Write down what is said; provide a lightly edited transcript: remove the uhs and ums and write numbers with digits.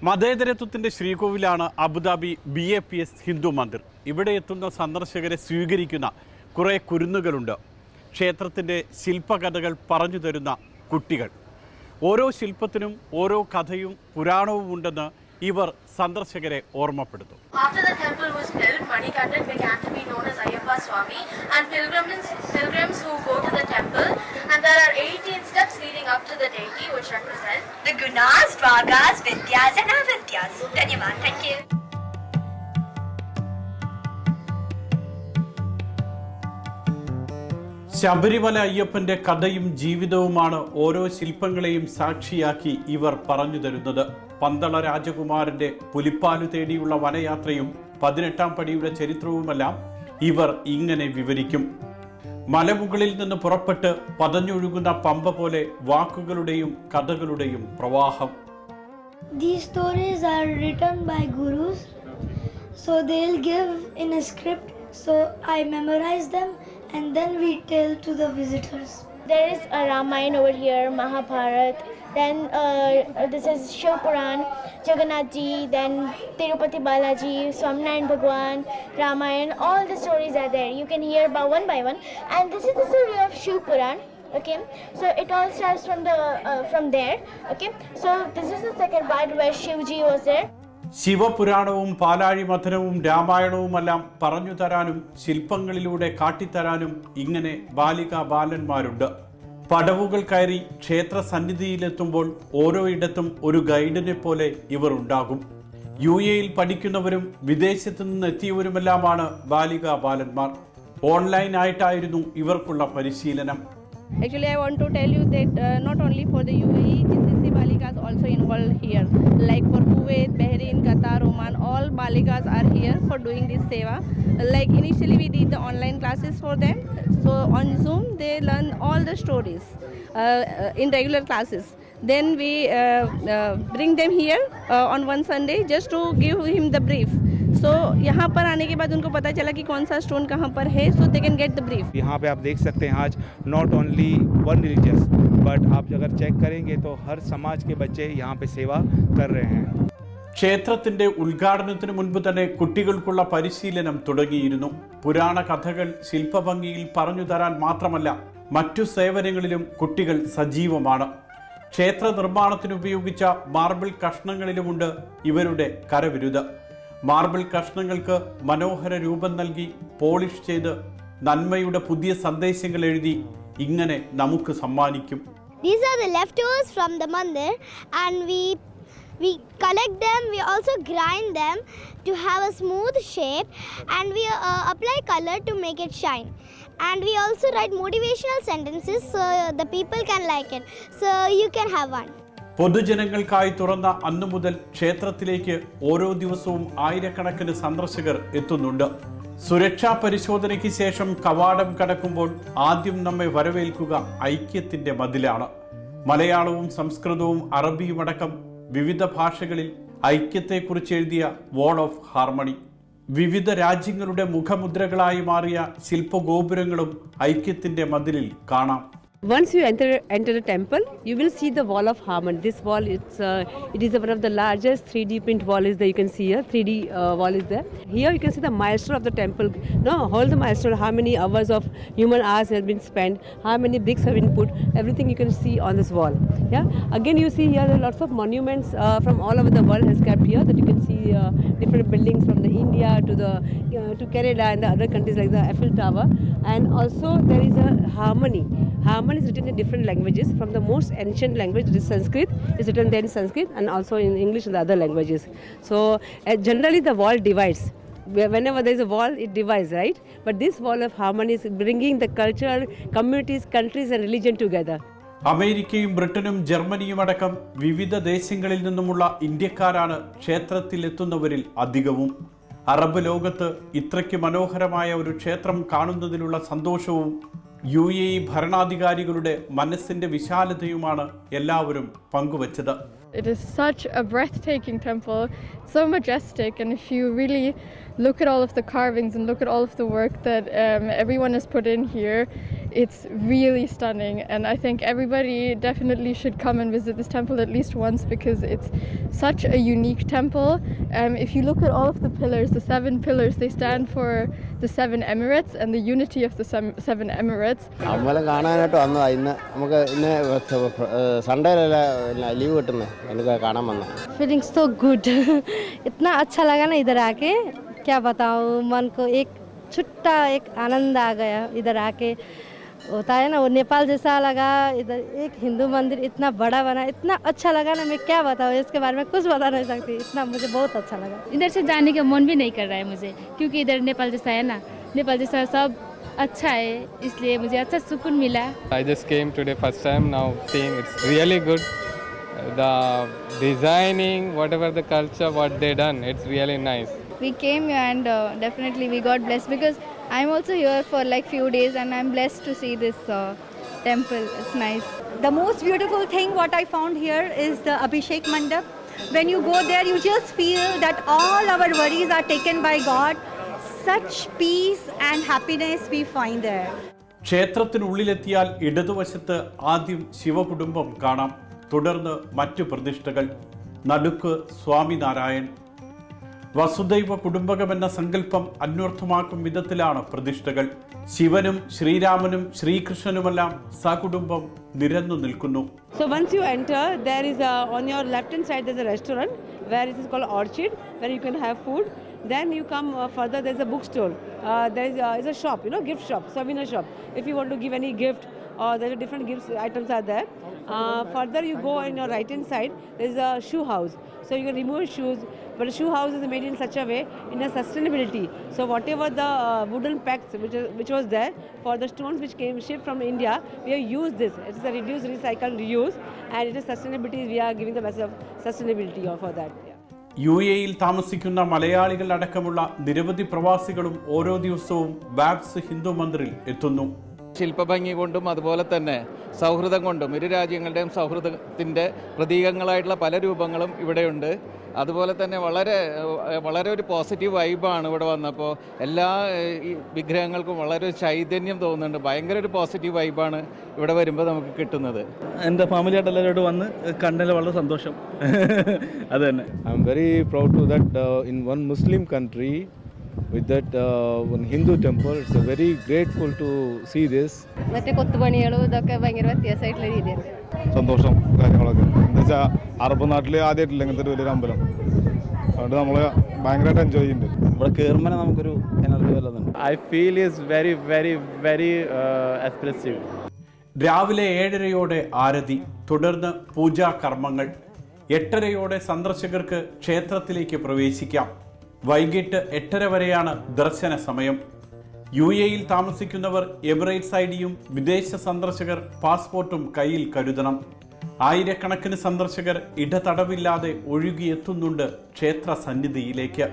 മതേതരത്വത്തിൻ്റെ ശ്രീകോവിലാണ് Abu Dhabi BAPS Hindu Mandir. ഇവിടെ എത്തുന്ന സന്ദർശകരെ സ്വീകരിക്കുന്ന കുറേ കുരുന്നുകളുണ്ട്. ക്ഷേത്രത്തിൻ്റെ ശില്പകഥകൾ പറഞ്ഞു തരുന്ന കുട്ടികൾ. ഓരോ ശില്പത്തിനും ഓരോ കഥയും പുരാണവും ഉണ്ടെന്ന് ഇവർ സന്ദർശകരെ ഓർമ്മപ്പെടുത്തും. After the temple was built, Manikandan began to be known as Ayyappa Swami, and pilgrims who go to the temple, and there are 18 steps leading up to the deity, which represent the Gunas, Dvagas, Vidyas and Avidyas. Dhanyavad. Thank you. Sabarimala അയ്യപ്പൻ്റെ കഥയും ജീവിതവുമാണ് ഓരോ ശില്പങ്ങളെയും സാക്ഷിയാക്കി ഇവർ പറഞ്ഞു തരുന്നത്. പന്തള രാജകുമാരൻ്റെ പുലിപ്പാലു തേടിയുള്ള വനയാത്രയും 18-ാം പടിയുടെ ചരിത്രവുമെല്ലാം ഇവർ ഇങ്ങനെ വിവരിക്കും. മലമുകളിൽ നിന്ന് പുറപ്പെട്ട് പതഞ്ഞൊഴുകുന്ന പമ്പ പോലെ വാക്കുകളുടെയും കഥകളുടെയും പ്രവാഹം. These stories are written by gurus, so they'll give in a script, so I memorize them and then we tell to the visitors. There is a Ramayana over here, Mahabharat, then this is Shiv Puran, Jagannath Ji, then Tirupati Balaji, Swaminarayan Bhagwan, Ramayana, all the stories are there. You can hear about one by one, and this is the story of Shiv Puran. Okay, so it all starts from there. Okay, so this is the second part where Shivji was there. ശിവപുരാണവും പാലാഴി മഥനവും രാമായണവുമെല്ലാം പറഞ്ഞു തരാനും ശില്പങ്ങളിലൂടെ കാട്ടിത്തരാനും ഇങ്ങനെ ബാലികാ ബാലന്മാരുണ്ട്. പടവുകൾ കയറി ക്ഷേത്ര സന്നിധിയിലെത്തുമ്പോൾ ഓരോയിടത്തും ഒരു ഗൈഡിനെ പോലെ ഇവർ ഉണ്ടാകും. UAE പഠിക്കുന്നവരും വിദേശത്തു നിന്ന് എത്തിയവരുമെല്ലാമാണ് ബാലികാ ബാലന്മാർ. ഓൺലൈനായിട്ടായിരുന്നു ഇവർക്കുള്ള പരിശീലനം. Actually, I want to tell you that not only for the UAE, GCC Balikas also involved here. Like for Kuwait, Bahrain, Qatar, Oman, all Balikas are here for doing this seva. Like initially we did the online classes for them. So on Zoom, they learn all the stories in regular classes. Then we bring them here on one Sunday just to give him the brief. So यहाँ पर आने के बाद उनको पता चला कि कौन सा स्टोन कहाँ पर है, so they can get the brief. यहाँ पे आप देख सकते हैं आज not only one religious but आप अगर चेक करेंगे तो हर समाज के बच्चे यहाँ पे सेवा कर रहे हैं. ക്ഷേത്രത്തിന്റെ ഉദ്ഘാടനത്തിന് മുൻപ് തന്നെ കുട്ടികൾക്കുള്ള പരിശീലനം തുടങ്ങിയിരുന്നു. പുരാണ കഥകൾ ശില്പഭംഗിയിൽ പറഞ്ഞു തരാൻ മാത്രമല്ല മറ്റു സേവനങ്ങളിലും കുട്ടികൾ സജീവമാണ്. ക്ഷേത്ര നിർമ്മാണത്തിന് ഉപയോഗിച്ച മാർബിൾ കഷ്ണങ്ങളിലുമുണ്ട് ഇവരുടെ കരവിരുത്. മാർബിൾ കഷ്ണങ്ങൾക്ക് മനോഹര രൂപം നൽകി പോളിഷ് ചെയ്ത് നന്മയുടെ പുതിയ സന്ദേശങ്ങൾ എഴുതി ഇങ്ങനെ നമുക്ക് സമ്മാനിക്കും. These are the leftovers from the mandir, and we collect them. We also grind them to have a smooth shape, and we apply color to make it shine. And we also write motivational sentences so the people can like it. So you can have one. പൊതുജനങ്ങൾക്കായി തുറന്ന അന്നു മുതൽ ക്ഷേത്രത്തിലേക്ക് ഓരോ ദിവസവും ആയിരക്കണക്കിന് സന്ദർശകർ എത്തുന്നുണ്ട്. സുരക്ഷാ പരിശോധനയ്ക്ക് ശേഷം കവാടം കടക്കുമ്പോൾ ആദ്യം നമ്മെ വരവേൽക്കുക ഐക്യത്തിന്റെ മതിലാണ്. മലയാളവും സംസ്കൃതവും അറബിയുമടക്കം വിവിധ ഭാഷകളിൽ ഐക്യത്തെക്കുറിച്ച് എഴുതിയ വാൾ ഓഫ് ഹാർമണി. വിവിധ രാജ്യങ്ങളുടെ മുഖമുദ്രകളായി മാറിയ ശില്പഗോപുരങ്ങളും ഐക്യത്തിന്റെ മതിലിൽ കാണാം. Once you enter the temple, you will see the wall of harmony. This wall, it is one of the largest 3D print wall is there. You can see here 3D wall is there. Here you can see the milestone of the temple. No, all the milestone, how many hours of human hours has been spent, how many bricks have been put, everything you can see on this wall. Yeah. Again, you see here there are lots of monuments from all over the world has kept here that you can see different buildings from the India to Canada and the other countries like the Eiffel Tower. And also there is a harmony. Harmony is written in different languages. From the most ancient language, which is Sanskrit, is written there in Sanskrit and also in English and the other languages. So generally the wall divides. Whenever there is a wall, it divides, right? But this wall of harmony is bringing the culture, communities, countries and religion together. അമേരിക്കയും ബ്രിട്ടനും ജർമ്മനിയും അടക്കം വിവിധ ദേശങ്ങളിൽ നിന്നുമുള്ള ഇന്ത്യക്കാരാണ് ക്ഷേത്രത്തിലെത്തുന്നവരിൽ അധികവും. Arab ലോകത്ത് ഇത്രയ്ക്ക് മനോഹരമായ ഒരു ക്ഷേത്രം കാണുന്നതിലുള്ള സന്തോഷവും UAE ഭരണാധികാരികളുടെ മനസ്സിന്റെ വിശാലതയുമാണ് എല്ലാവരും പങ്കുവച്ചത്. It is such a breathtaking temple, so majestic, and if you really look at all of the carvings and look at all of the work that everyone has put in here, it's really stunning, and I think everybody definitely should come and visit this temple at least once because it's such a unique temple. If you look at all of the pillars, the 7 pillars, they stand for the 7 emirates and the unity of the 7 emirates. അമ്പലം കാണാനായിട്ട് വന്നതാ. ഇന്ന് നമുക്ക് ഇന്ന് സൺഡേയിലല്ല leave കിട്ടുന്നത്, എനിക്ക് കാണാൻ വന്ന. Feeling so good. इतना अच्छा लगा ना इधर आके, क्या बताऊँ, मन को एक छुट्टा एक आनंद आ गया इधर आके. होता है ना, वो नेपाल जैसा लगा. इधर एक हिंदू मंदिर इतना बड़ा बना, इतना अच्छा लगा ना, मैं क्या बताऊँ, इसके बारे में कुछ बता नहीं सकती. इतना मुझे बहुत अच्छा लगा. इधर से जाने का मन भी नहीं कर रहा है मुझे, क्योंकि इधर नेपाल जैसा है ना, नेपाल जैसा सब अच्छा है, इसलिए मुझे अच्छा सुकून मिला. I just came today first time, now seeing it's really good. The designing, whatever the culture, what they done, it's really nice. We came here and definitely we got blessed because I'm also here for like few days and I'm blessed to see this temple. It's nice. The most beautiful thing what I found here is the Abhishek Mandap. When you go there, you just feel that all our worries are taken by God. Such peace and happiness we find there. ക്ഷേത്രത്തിനുള്ളിലെത്തിയാൽ ഇടതുവശത്ത് ആദ്യം ശിവകുടുംബം കാണാം. തുടർന്ന് മറ്റു പ്രതിഷ്ഠകൾ. നടുക്ക് സ്വാമിനാരായൺ. വസുദൈവ കുടുംബകമെന്ന സങ്കല്പം അന്വർത്ഥമാക്കും വിധത്തിലാണ് പ്രതിഷ്ഠകൾ. ശിവനും ശ്രീരാമനും ശ്രീകൃഷ്ണനുമെല്ലാം സകുടുംബം നിരന്നു നിൽക്കുന്നു. So once you enter, there is on your left hand side there's a restaurant where it is called Orchid, where you can have food. Then you come further, there's a bookstore. There is a shop, gift shop, souvenir shop. If you want to give any gift, or there are different gifts items are there. Further you go on your right hand side, there is a shoe house. So you can remove shoes, but the shoe house is made in such a way in a sustainability. So whatever the wooden packs which was there for the stones which came shipped from India, we have used this. It is a reduce, recycle, reuse, and it is sustainability. We are giving the message of sustainability for that. UAE-യിൽ താമസിക്കുന്ന മലയാളികൾ അടക്കമുള്ള നിരവധി പ്രവാസികളും ഓരോ ദിവസവും BAPS Hindu മന്ദിറിൽ എത്തുന്നു. ശില്പഭംഗി കൊണ്ടും അതുപോലെ തന്നെ സൗഹൃദം കൊണ്ടും ഇരു രാജ്യങ്ങളുടെയും സൗഹൃദത്തിൻ്റെ പ്രതീകങ്ങളായിട്ടുള്ള പല രൂപങ്ങളും ഇവിടെയുണ്ട്. അതുപോലെ തന്നെ വളരെ ഒരു പോസിറ്റീവ് വൈബാണ് ഇവിടെ വന്നപ്പോൾ. എല്ലാ വിഗ്രഹങ്ങൾക്കും വളരെ ഒരു ചൈതന്യം തോന്നുന്നുണ്ട്. ഭയങ്കര ഒരു പോസിറ്റീവ് വൈബാണ് ഇവിടെ വരുമ്പോൾ നമുക്ക് കിട്ടുന്നത്. എൻ്റെ ഫാമിലിയായിട്ട് എല്ലാവരോട് വന്ന് കണ്ടതിൽ വളരെ സന്തോഷം. അത് തന്നെ. I am very proud to that in one Muslim country with that one Hindu temple. It's a very grateful to see this. മറ്റേ കൊത്തുപണികളും ഇതൊക്കെ ഭയങ്കര വ്യത്യാസമായിട്ടുള്ള രീതിയാണ്. സന്തോഷം കാര്യങ്ങളൊക്കെ എന്താ വെച്ചാൽ അറബ് നാട്ടിൽ ആദ്യമായിട്ടില്ല ഇങ്ങനത്തെ ഒരു വലിയൊരു അമ്പലം. അതുകൊണ്ട് നമ്മൾ ഭയങ്കരമായിട്ട് എൻജോയ് ചെയ്യുന്നുണ്ട്. ഇവിടെ കയറുമ്പോൾ നമുക്കൊരു എനർജി വരുന്നുണ്ട്. I feel is very very very expressive. രാവിലെ 7:30 ആരതി, തുടർന്ന് പൂജാ കർമ്മങ്ങൾ. 8:30 സന്ദർശകർക്ക് ക്ഷേത്രത്തിലേക്ക് പ്രവേശിക്കാം. വൈകിട്ട് 8:30 വരെയാണ് ദർശന സമയം. UAE-യിൽ താമസിക്കുന്നവർ എമിറേറ്റ്സ് ഐഡിയും വിദേശ സന്ദർശകർ പാസ്പോർട്ടും കയ്യിൽ കരുതണം. ആയിരക്കണക്കിന് സന്ദർശകർ ഇടതടവില്ലാതെ ഒഴുകിയെത്തുന്നുണ്ട് ക്ഷേത്ര സന്നിധിയിലേക്ക്.